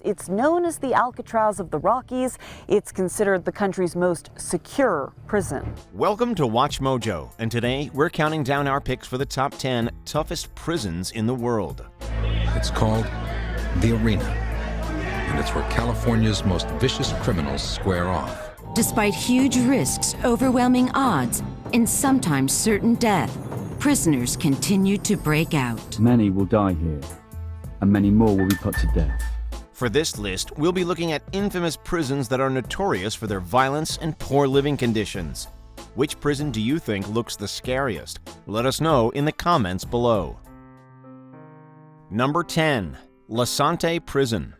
It's known as the Alcatraz of the Rockies. It's considered the country's most secure prison. Welcome to WatchMojo, and today we're counting down our picks for the top 10 toughest prisons in the world. It's called The Arena, and it's where California's most vicious criminals square off. Despite huge risks, overwhelming odds, and sometimes certain death, prisoners continue to break out. Many will die here, and many more will be put to death. For this list, we'll be looking at infamous prisons that are notorious for their violence and poor living conditions. Which prison do you think looks the scariest? Let us know in the comments below. Number 10. Lasante Prison.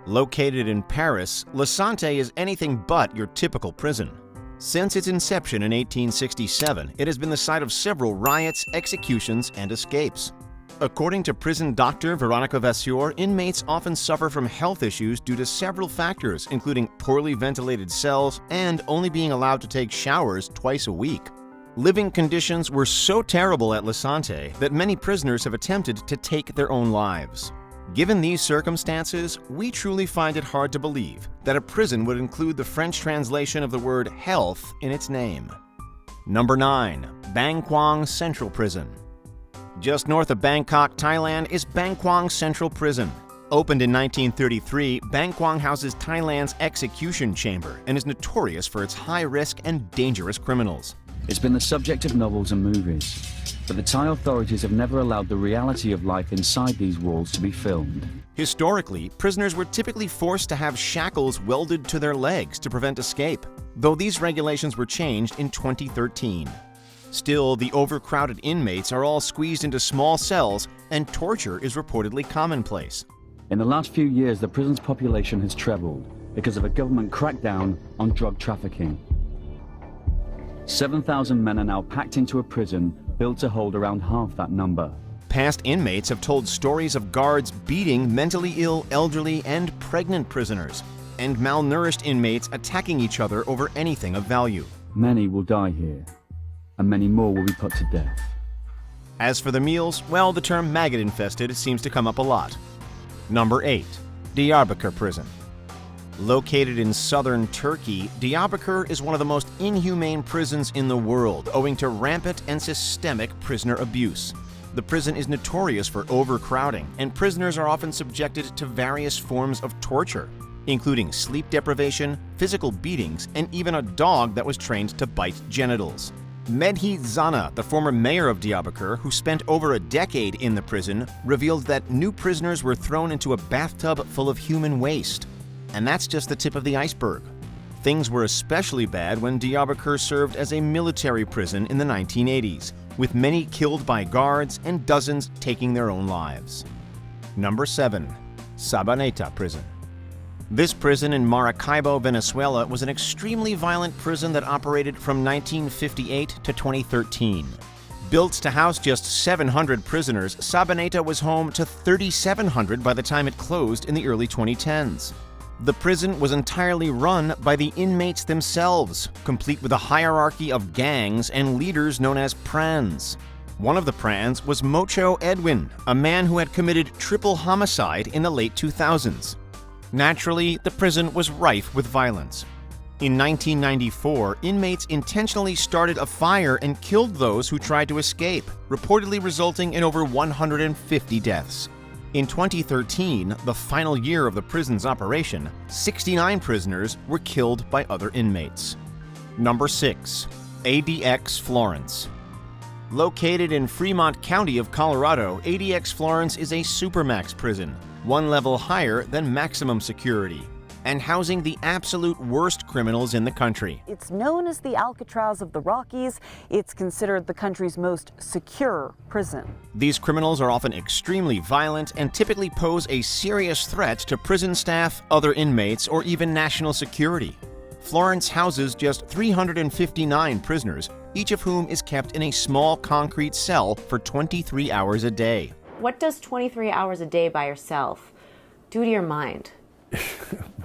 Located in Paris, Lasante is anything but your typical prison. Since its inception in 1867, it has been the site of several riots, executions, and escapes. According to prison doctor Veronica Vasseur, inmates often suffer from health issues due to several factors, including poorly ventilated cells and only being allowed to take showers twice a week. Living conditions were so terrible at Lasante that many prisoners have attempted to take their own lives. Given these circumstances, we truly find it hard to believe that a prison would include the French translation of the word health in its name. Number 9. Kwang Central Prison. Just north of Bangkok, Thailand is Kwang Central Prison. Opened in 1933, Kwang houses Thailand's execution chamber and is notorious for its high-risk and dangerous criminals. It's been the subject of novels and movies, but the Thai authorities have never allowed the reality of life inside these walls to be filmed. Historically, prisoners were typically forced to have shackles welded to their legs to prevent escape, though these regulations were changed in 2013. Still, the overcrowded inmates are all squeezed into small cells, and torture is reportedly commonplace. In the last few years, the prison's population has trebled because of a government crackdown on drug trafficking. 7,000 men are now packed into a prison built to hold around half that number. Past inmates have told stories of guards beating mentally ill, elderly, and pregnant prisoners, and malnourished inmates attacking each other over anything of value. Many will die here, and many more will be put to death. As for the meals, well, the term maggot-infested seems to come up a lot. Number 8. Diyarbakir Prison. Located in southern Turkey, Diyarbakir is one of the most inhumane prisons in the world, owing to rampant and systemic prisoner abuse. The prison is notorious for overcrowding, and prisoners are often subjected to various forms of torture, including sleep deprivation, physical beatings, and even a dog that was trained to bite genitals. Medhi Zana, the former mayor of Diyarbakir, who spent over a decade in the prison, revealed that new prisoners were thrown into a bathtub full of human waste. And that's just the tip of the iceberg. Things were especially bad when Diyarbakir served as a military prison in the 1980s, with many killed by guards and dozens taking their own lives. Number 7. Sabaneta Prison. This prison in Maracaibo, Venezuela was an extremely violent prison that operated from 1958 to 2013. Built to house just 700 prisoners, Sabaneta was home to 3,700 by the time it closed in the early 2010s. The prison was entirely run by the inmates themselves, complete with a hierarchy of gangs and leaders known as prans. One of the prans was Mocho Edwin, a man who had committed triple homicide in the late 2000s. Naturally, the prison was rife with violence. In 1994, inmates intentionally started a fire and killed those who tried to escape, reportedly resulting in over 150 deaths. In 2013, the final year of the prison's operation, 69 prisoners were killed by other inmates. Number 6. ADX Florence. Located in Fremont County of Colorado, ADX Florence is a supermax prison, one level higher than maximum security, and housing the absolute worst criminals in the country. It's known as the Alcatraz of the Rockies. It's considered the country's most secure prison. These criminals are often extremely violent and typically pose a serious threat to prison staff, other inmates, or even national security. Florence houses just 359 prisoners, each of whom is kept in a small concrete cell for 23 hours a day. What does 23 hours a day by yourself do to your mind?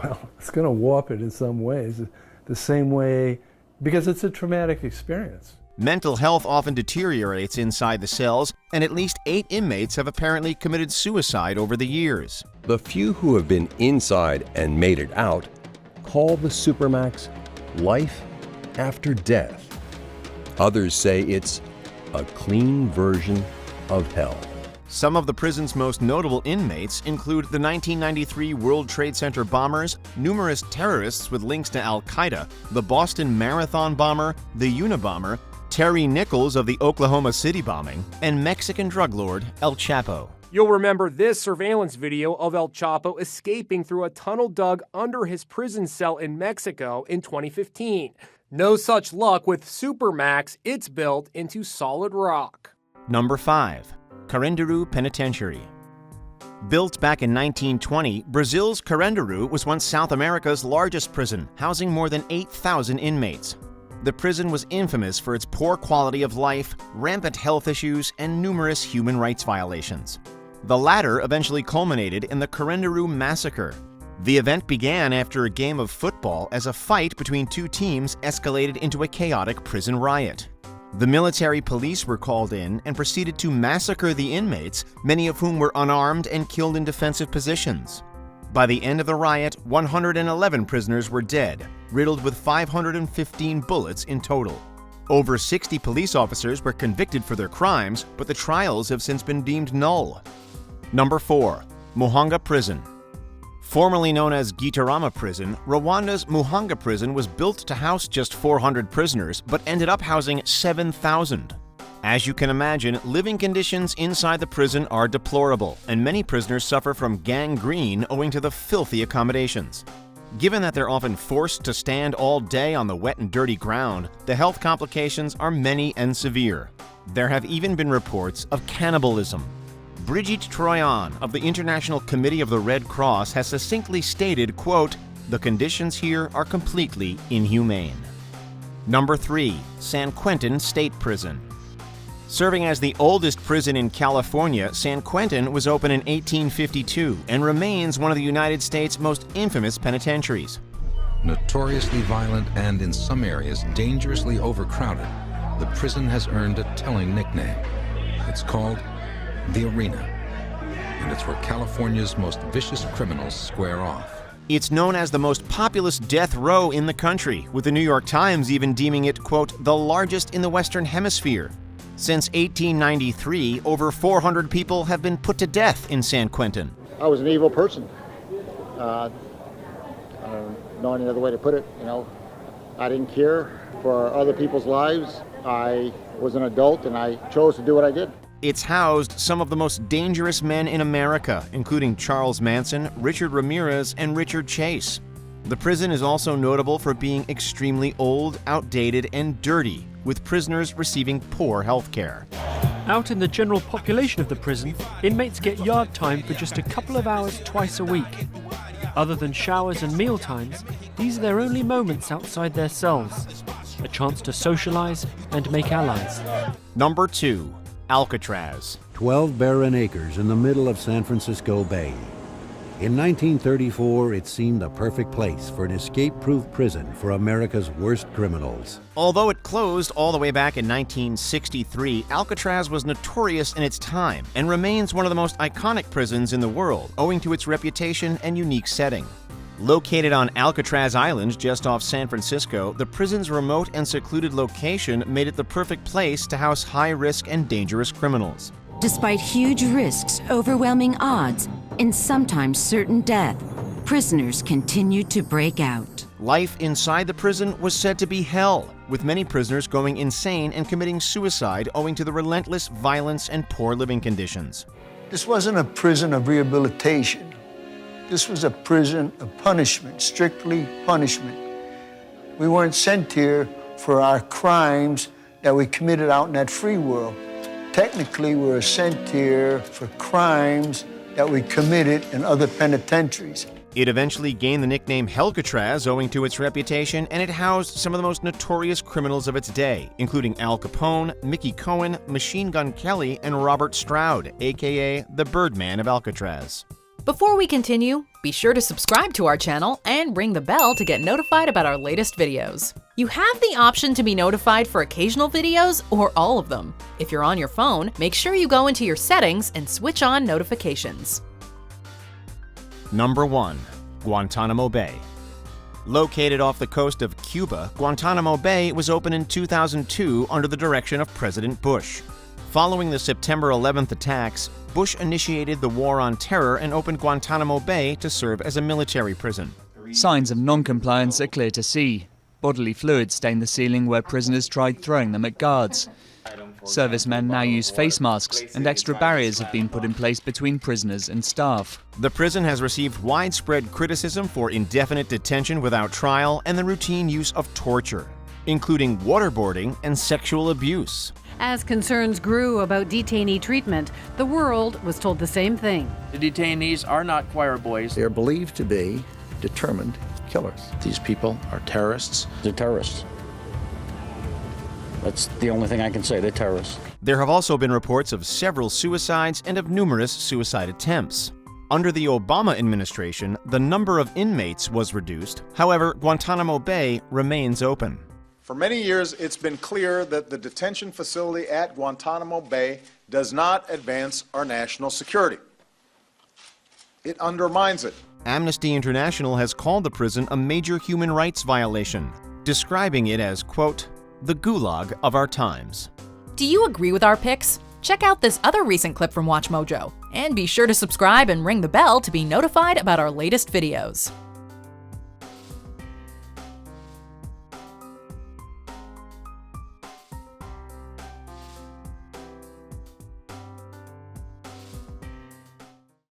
Well, it's going to warp it in some ways, the same way, because it's a traumatic experience. Mental health often deteriorates inside the cells, and at least 8 inmates have apparently committed suicide over the years. The few who have been inside and made it out call the Supermax life after death. Others say it's a clean version of hell. Some of the prison's most notable inmates include the 1993 World Trade Center bombers, numerous terrorists with links to Al-Qaeda, the Boston Marathon bomber, the Unabomber, Terry Nichols of the Oklahoma City bombing, and Mexican drug lord El Chapo. You'll remember this surveillance video of El Chapo escaping through a tunnel dug under his prison cell in Mexico in 2015. No such luck with Supermax, it's built into solid rock. Number 5. Carandiru Penitentiary. Built back in 1920, Brazil's Carandiru was once South America's largest prison, housing more than 8,000 inmates. The prison was infamous for its poor quality of life, rampant health issues, and numerous human rights violations. The latter eventually culminated in the Carandiru Massacre. The event began after a game of football as a fight between two teams escalated into a chaotic prison riot. The military police were called in and proceeded to massacre the inmates, many of whom were unarmed and killed in defensive positions. By the end of the riot, 111 prisoners were dead, riddled with 515 bullets in total. Over 60 police officers were convicted for their crimes, but the trials have since been deemed null. Number 4. Mohanga Prison. Formerly known as Gitarama Prison, Rwanda's Mohanga Prison was built to house just 400 prisoners, but ended up housing 7,000. As you can imagine, living conditions inside the prison are deplorable, and many prisoners suffer from gangrene owing to the filthy accommodations. Given that they're often forced to stand all day on the wet and dirty ground, the health complications are many and severe. There have even been reports of cannibalism. Brigitte Troyan of the International Committee of the Red Cross has succinctly stated, quote, "The conditions here are completely inhumane." Number 3. San Quentin State Prison. Serving as the oldest prison in California, San Quentin was opened in 1852 and remains one of the United States' most infamous penitentiaries. Notoriously violent and, in some areas, dangerously overcrowded, the prison has earned a telling nickname. It's called the Arena, and it's where California's most vicious criminals square off. It's known as the most populous death row in the country, with the New York Times even deeming it, quote, the largest in the Western Hemisphere. Since 1893, over 400 people have been put to death in San Quentin. I was an evil person. I don't know any other way to put it. I didn't care for other people's lives. I was an adult and I chose to do what I did. It's housed some of the most dangerous men in America, including Charles Manson, Richard Ramirez, and Richard Chase. The prison is also notable for being extremely old, outdated, and dirty, with prisoners receiving poor health care. Out in the general population of the prison, inmates get yard time for just a couple of hours twice a week. Other than showers and meal times, these are their only moments outside their cells. A chance to socialize and make allies. Number 2. Alcatraz. 12 barren acres in the middle of San Francisco Bay. In 1934, it seemed the perfect place for an escape-proof prison for America's worst criminals. Although it closed all the way back in 1963, Alcatraz was notorious in its time and remains one of the most iconic prisons in the world, owing to its reputation and unique setting. Located on Alcatraz Island just off San Francisco, the prison's remote and secluded location made it the perfect place to house high-risk and dangerous criminals. Despite huge risks, overwhelming odds, and sometimes certain death, prisoners continued to break out. Life inside the prison was said to be hell, with many prisoners going insane and committing suicide owing to the relentless violence and poor living conditions. This wasn't a prison of rehabilitation. This was a prison of punishment, strictly punishment. We weren't sent here for our crimes that we committed out in that free world. Technically, we were sent here for crimes that we committed in other penitentiaries. It eventually gained the nickname Alcatraz owing to its reputation, and it housed some of the most notorious criminals of its day, including Al Capone, Mickey Cohen, Machine Gun Kelly, and Robert Stroud, aka the Birdman of Alcatraz. Before we continue, be sure to subscribe to our channel and ring the bell to get notified about our latest videos. You have the option to be notified for occasional videos or all of them. If you're on your phone, make sure you go into your settings and switch on notifications. Number 1. Guantanamo Bay. Located off the coast of Cuba, Guantanamo Bay was opened in 2002 under the direction of President Bush. Following the September 11th attacks, Bush initiated the War on Terror and opened Guantanamo Bay to serve as a military prison. Signs of non-compliance are clear to see. Bodily fluids stain the ceiling where prisoners tried throwing them at guards. Servicemen now use face masks, and extra barriers have been put in place between prisoners and staff. The prison has received widespread criticism for indefinite detention without trial and the routine use of torture, including waterboarding and sexual abuse. As concerns grew about detainee treatment, the world was told the same thing. The detainees are not choir boys. They are believed to be determined killers. These people are terrorists. They're terrorists. That's the only thing I can say. They're terrorists. There have also been reports of several suicides and of numerous suicide attempts. Under the Obama administration, the number of inmates was reduced. However, Guantanamo Bay remains open. For many years, it's been clear that the detention facility at Guantanamo Bay does not advance our national security. It undermines it. Amnesty International has called the prison a major human rights violation, describing it as, quote, the gulag of our times. Do you agree with our picks? Check out this other recent clip from WatchMojo, and be sure to subscribe and ring the bell to be notified about our latest videos.